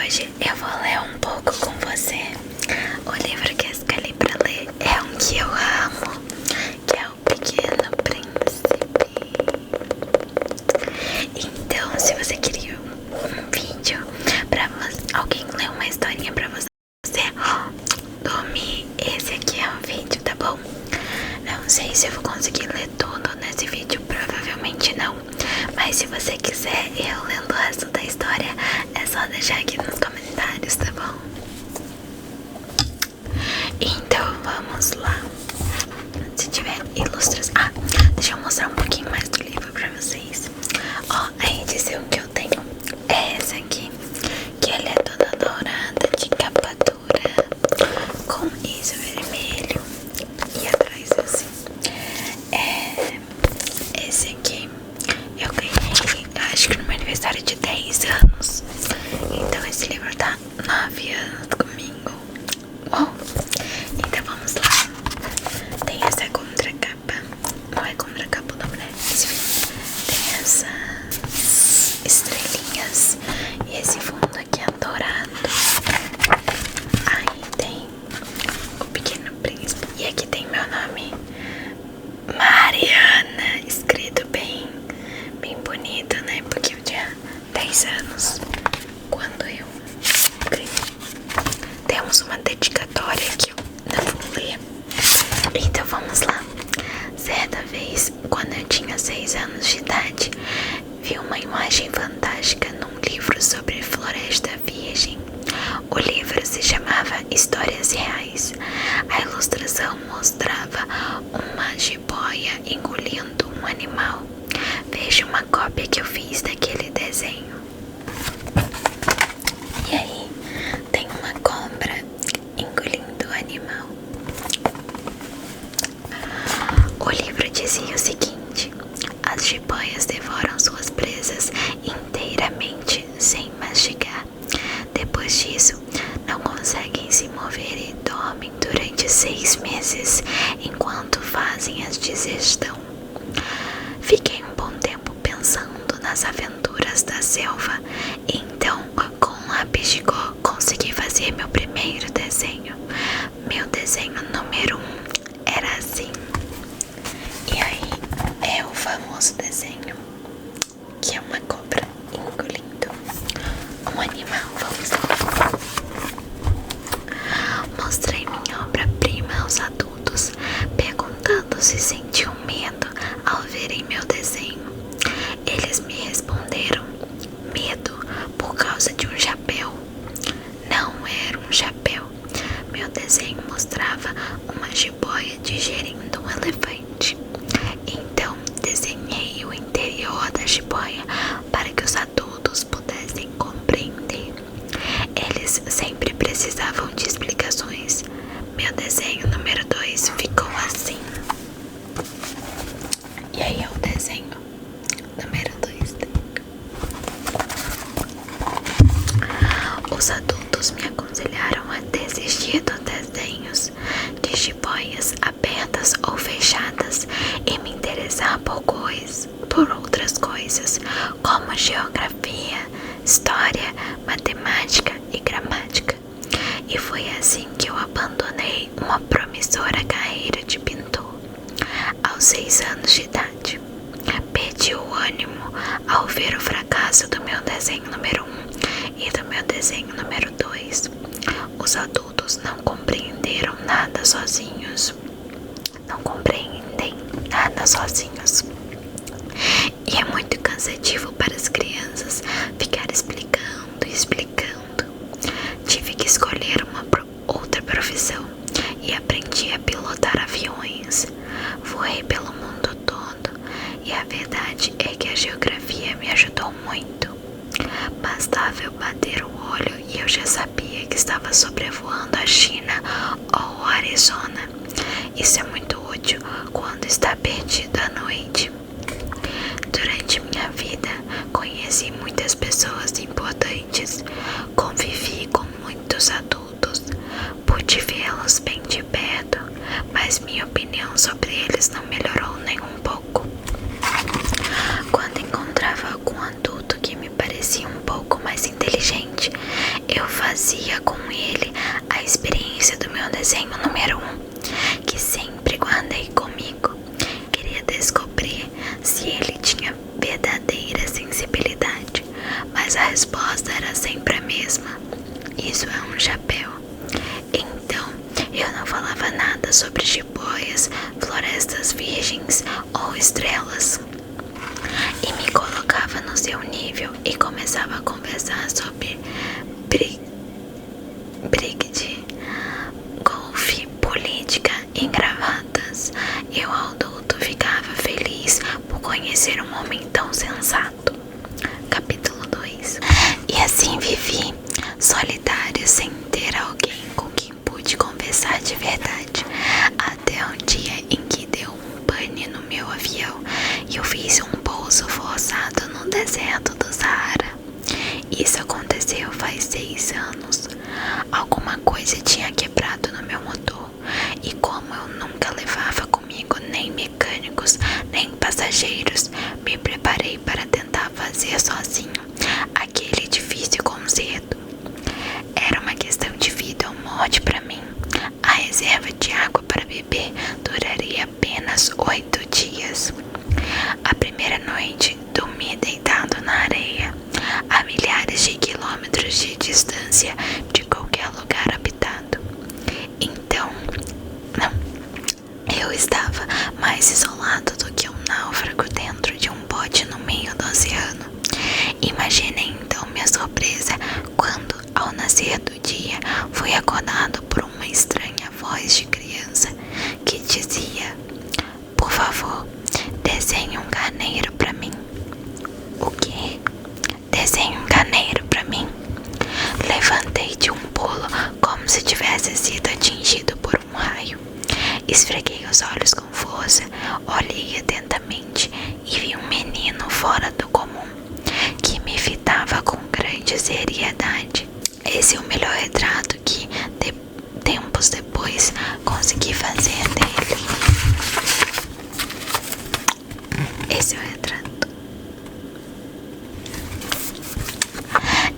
hoje eu vou ler um pouco com você. O livro que eu escolhi pra ler é um que eu amo, que é O Pequeno Príncipe. Então, se você queria um vídeo pra você, alguém ler uma historinha pra você dormir, esse aqui é o vídeo, tá bom? Não sei se eu vou conseguir ler tudo nesse vídeo, provavelmente não. Mas se você quiser eu lendo o resto da história, é só deixar aqui nos comentários, tá bom? Então vamos lá. Se tiver ilustrações... Ah, deixa eu mostrar um pouquinho mais do livro pra vocês. Ó, a edição que eu tenho é essa aqui, que ela é toda dourada, de capa dura, com isso vermelho e atrás assim. Esse aqui eu ganhei, acho que no meu aniversário de 10 anos. Então esse livro tá 9 anos comigo. Então vamos lá. Tem essa contracapa. Não é contracapa o nome, né? Tem essas estrelinhas. E esse fundo aqui é dourado. Aí tem O Pequeno Príncipe. E aqui tem meu nome, Mariana, escrito bem bonito, né? Porque eu tinha 10 anos quando eu ganhei. Temos uma dedicatória que eu não vou ler. Então vamos lá. Certa vez, quando eu tinha 6 anos de idade, vi uma imagem fantástica num livro sobre floresta virgem. O livro se chamava Histórias Reais. A ilustração mostrava uma jiboia engolindo um animal. Veja uma cópia que eu fiz daquele desenho. E aí tem uma cobra engolindo o animal. O livro dizia o seguinte: as jiboias devoram suas presas inteiramente sem mastigar. Depois disso, não conseguem se mover e dormem durante 6 meses enquanto fazem a digestão. Fiquei um bom tempo pensando nas aventuras da selva. Então, com um lápis de cor, consegui fazer meu primeiro desenho. Meu desenho número 1 era assim. E aí é o famoso desenho, que é uma cobra engolindo um animal. Vamos lá. Mostrei minha obra-prima aos adultos, perguntando se sentiam medo ao verem meu desenho. Eles me responderam: medo por causa de um chapéu. Não era um chapéu. Meu desenho mostrava uma jiboia digerindo um elefante. Então desenhei o interior da jiboia para que os adultos pudessem compreender. Eles sempre precisavam de explicações. Meu desenho número 2 ficou assim. E aí é o desenho número 2. Os adultos me aconselharam a desistir dos desenhos de jiboias abertas ou fechadas e me interessar por outras coisas, como geografia, história, matemática e gramática. E foi assim que eu abandonei uma promissora carreira de pintor. Aos 6 anos de idade, perdi o ânimo ao ver o fracasso do meu desenho número 1 e do meu desenho número 2. Os adultos não compreenderam nada sozinhos. Não compreendem nada sozinhos. E é muito cansativo para as crianças ficar explicando e explicando. Tive que escolher uma outra profissão e aprendi a pilotar aviões. Voei pelo mundo todo e a verdade é que a geografia me ajudou muito. Bastava eu bater o olho e eu já sabia que estava sobrevoando a China ou o Arizona. Isso é muito útil quando está perdido à noite. Durante minha vida, conheci muitas pessoas importantes, convivi com muitos adultos, pude vê-los bem de perto, mas minha opinião sobre eles não melhorou nem um pouco. Quando encontrava algum adulto que me parecia um pouco mais inteligente, eu trazia com ele a experiência do meu desenho número 1, que sempre guardei comigo. Queria descobrir se ele tinha verdadeira sensibilidade, mas a resposta era sempre a mesma: isso é um chapéu. Então eu não falava nada sobre jiboias, florestas virgens ou estrelas, e me colocava no seu nível e começava a conversar sobre brigue, golfe, política e gravatas. Eu, adulto, ficava feliz por conhecer um homem tão sensato. Capítulo 2. E assim vivi, solitário, sem ter alguém com quem pude conversar de verdade, até um dia em que deu um pane no meu avião e eu fiz um pouso forçado no deserto do Saara. Isso aconteceu faz 6 anos. Alguma coisa tinha quebrado no meu motor, e como eu nunca levava comigo nem mecânicos nem passageiros, me preparei para tentar fazer sozinho aquele difícil conserto. Era uma questão de vida ou morte para mim. A reserva de água para beber duraria apenas 8 dias. A primeira noite dormi deitado na areia, a milhares de quilômetros de distância de qualquer lugar habitado. Então, eu estava mais isolado do que um náufrago dentro de um bote no meio do oceano. Imaginei então minha surpresa quando, ao nascer do dia, fui acordado por uma estranha voz de criança que dizia: por favor, desenhe um carneiro para mim. O quê? Desenhe um carneiro para mim? Levantei de um pulo como se tivesse sido atingido por um raio. Esfreguei os olhos com força, olhei atentamente e vi um menino fora do comum, que me fitava com grande seriedade. Esse é o melhor retrato que, tempos depois, consegui fazer dele. Esse é o retrato.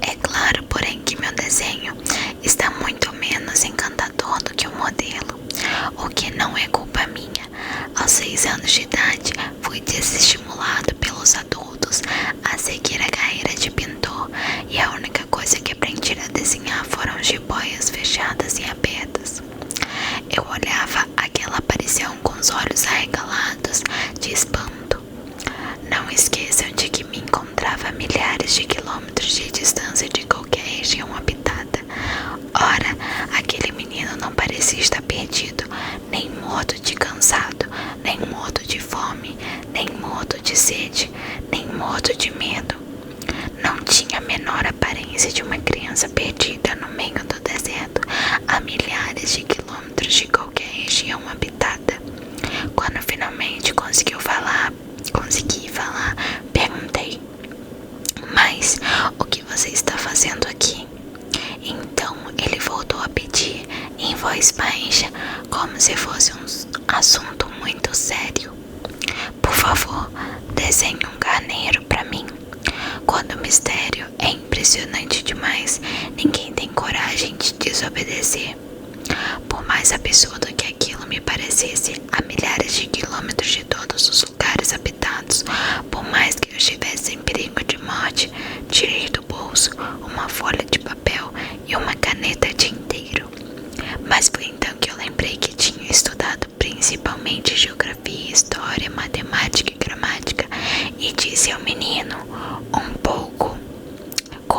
É claro, porém, que meu desenho está muito menos encantador do que o modelo, o que não é culpa minha. Aos 6 anos de idade, fui desestimulado pelos adultos a seguir a carreira de pintor, e a única coisa que aprendi a desenhar foram jiboias fechadas e abertas. Eu olhava aquela aparição com os olhos arregalados de espanto. Não esqueçam de que me encontrava a milhares de quilômetros de distância de qualquer região habitada. Ora, aquele menino não parecia estar perdido, nem morto de cansado, nem morto de fome, nem morto de sede, nem morto de medo. Não tinha a menor aparência de uma criança perdida no meio do deserto, a milhares de quilômetros de qualquer região habitada. Quando finalmente consegui falar, perguntei: mas o que você está fazendo aqui? Então ele voltou a pedir em voz baixa, como se fosse um assunto muito sério: por favor, desenhe um carneiro para mim. Quando o mistério é impressionante demais, ninguém tem coragem de desobedecer. Por mais absurdo que aquilo me parecesse, a milhares de quilômetros de todos os lugares habitados, por mais que eu estivesse em perigo de morte, tirei do bolso uma folha de papel e uma caneta tinteiro. Mas foi então que eu lembrei que tinha estudado principalmente geografia, história, matemática e gramática, e disse ao menino, com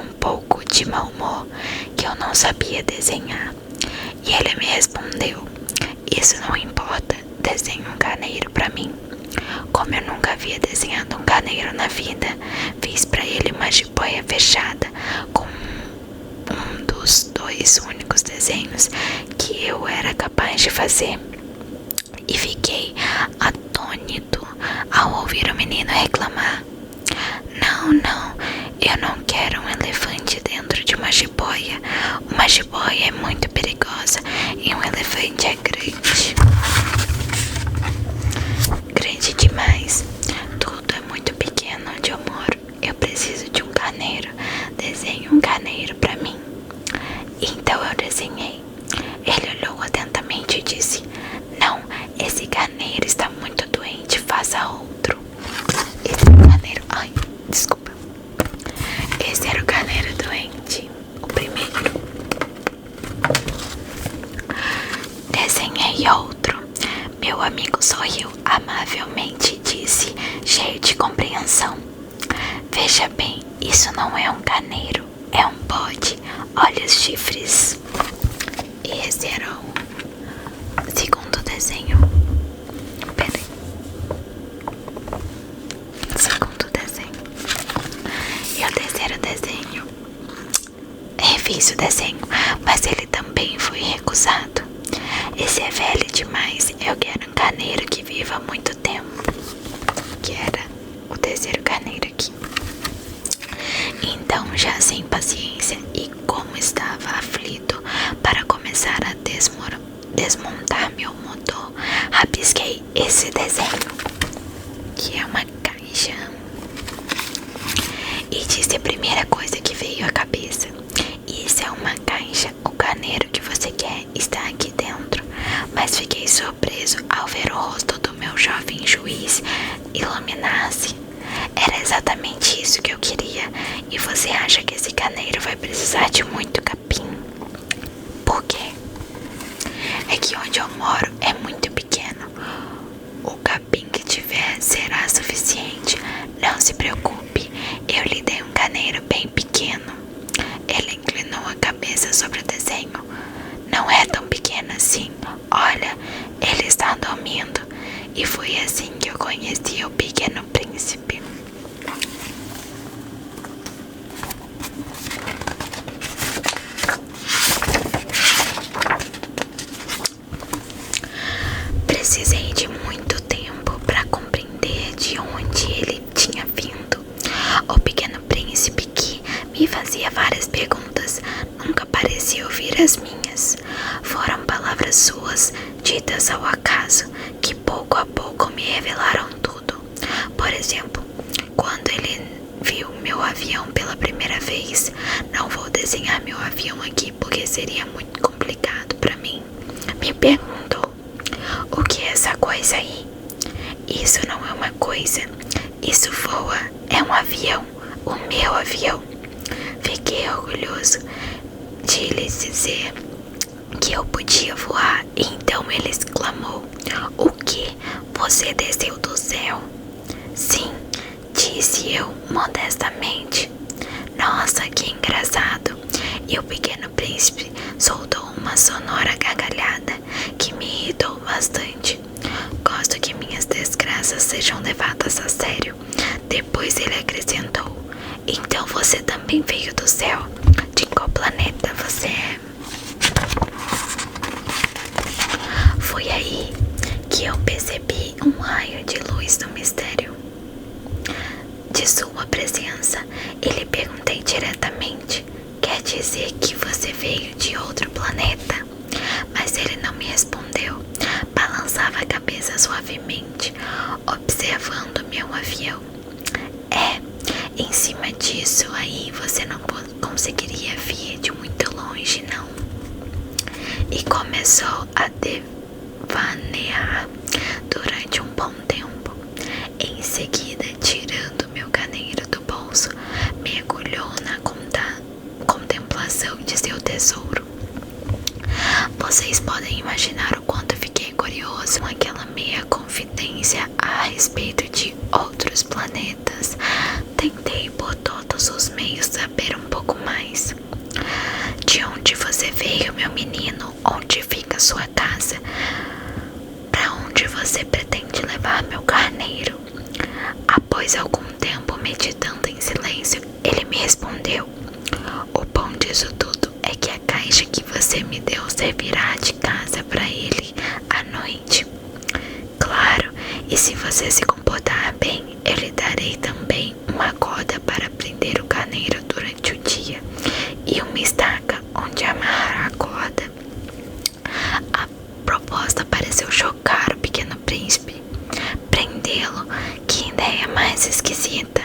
um pouco de mau humor, que eu não sabia desenhar. E ele me respondeu: isso não importa, desenhe um carneiro para mim. Como eu nunca havia desenhado um carneiro na vida, fiz para ele uma jiboia fechada com um dos 2 únicos desenhos que eu era capaz de fazer. E fiquei atônito ao ouvir o menino reclamar: não, eu não quero um elefante dentro de uma jiboia. Uma jiboia é muito perigosa e um elefante é grande. Grande demais. Tudo é muito pequeno onde eu moro. Eu preciso de um carneiro. Desenhe um carneiro pra mim. e outro. Meu amigo sorriu amavelmente e disse, cheio de compreensão: veja bem, isso não é um carneiro, é um bode. Olha os chifres. E esse era o segundo desenho. Peraí. Segundo desenho. E o terceiro desenho, refiz o desenho, mas ele também foi recusado. Esse é velho demais, eu quero um carneiro que viva muito tempo. Que era o terceiro carneiro aqui. Então, já sem paciência e como estava aflito para começar a desmontar meu motor, rabisquei esse desenho, que é uma caixa, e disse a primeira coisa que veio à cabeça: isso é uma caixa, o carneiro que você quer está aqui dentro. Mas fiquei surpreso ao ver o rosto do meu jovem juiz iluminar-se. Era exatamente isso que eu queria. E você acha que esse carneiro vai precisar de muito capim? Por quê? É que onde eu moro é muito pequeno. O capim que tiver será suficiente. Não se preocupe, eu lhe dei um carneiro bem pequeno. Ele inclinou a cabeça sobre o desenho. Não é tão pequeno assim. Olha, ele está dormindo. E foi assim que eu conheci o Pequeno Príncipe. Precisei de muito tempo para compreender de onde ele tinha vindo. O Pequeno Príncipe, que me fazia várias perguntas, nunca parecia ouvir as minhas. Foram palavras suas, ditas ao acaso, que pouco a pouco me revelaram tudo. Por exemplo, quando ele viu meu avião pela primeira vez, não vou desenhar meu avião aqui porque seria muito complicado para mim, me perguntou: o que é essa coisa aí? Isso não é uma coisa, isso voa, é um avião, o meu avião. Fiquei orgulhoso de lhe dizer que eu podia voar. Então ele exclamou: o que? Você desceu do céu? Sim, disse eu modestamente. Nossa, que engraçado. E o Pequeno Príncipe soltou uma sonora gargalhada que me irritou bastante. Gosto que minhas desgraças sejam levadas a sério. Depois ele acrescentou: então você também veio do céu? De qual planeta você é? Foi aí que eu percebi um raio de luz no mistério de sua presença. Ele perguntei diretamente: quer dizer que você veio de outro planeta? Mas ele não me respondeu. Balançava a cabeça suavemente, observando meu avião. É, em cima disso aí você não conseguiria vir de muito longe, não. E começou a devanear durante um bom tempo. Em seguida, tirando meu carneiro do bolso, mergulhou na contemplação de seu tesouro. Vocês podem imaginar o quanto fiquei curioso com aquela meia confidência a respeito de outros planetas. Tentei por todos os meios saber um pouco mais. De onde você veio, meu menino? Onde fica sua casa? Para onde você pretende levar meu carneiro? Após algum tempo meditando em silêncio, ele me respondeu: o bom disso tudo é que a caixa que você me deu servirá de casa para ele à noite. Claro, e se você se comportar bem, eu lhe darei também uma corda para prender o carneiro durante o dia e uma estaca onde amarrar a corda. A proposta pareceu chocar o Pequeno Príncipe. Prendê-lo? Que ideia mais esquisita!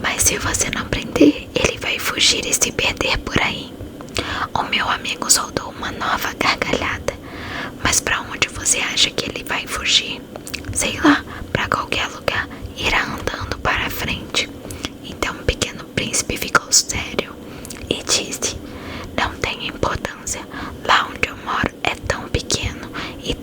Mas se você não prender, ele vai fugir e se perder por aí. O meu amigo soltou uma nova gargalhada. Mas para onde você acha que ele vai fugir? Sei lá, para qualquer lugar. Irá andando para frente. Então o Pequeno Príncipe ficou sério e disse: não tem importância. Lá onde eu moro é tão pequeno e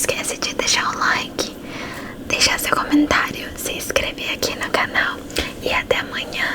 esquece de deixar o like, deixar seu comentário, se inscrever aqui no canal. E até amanhã.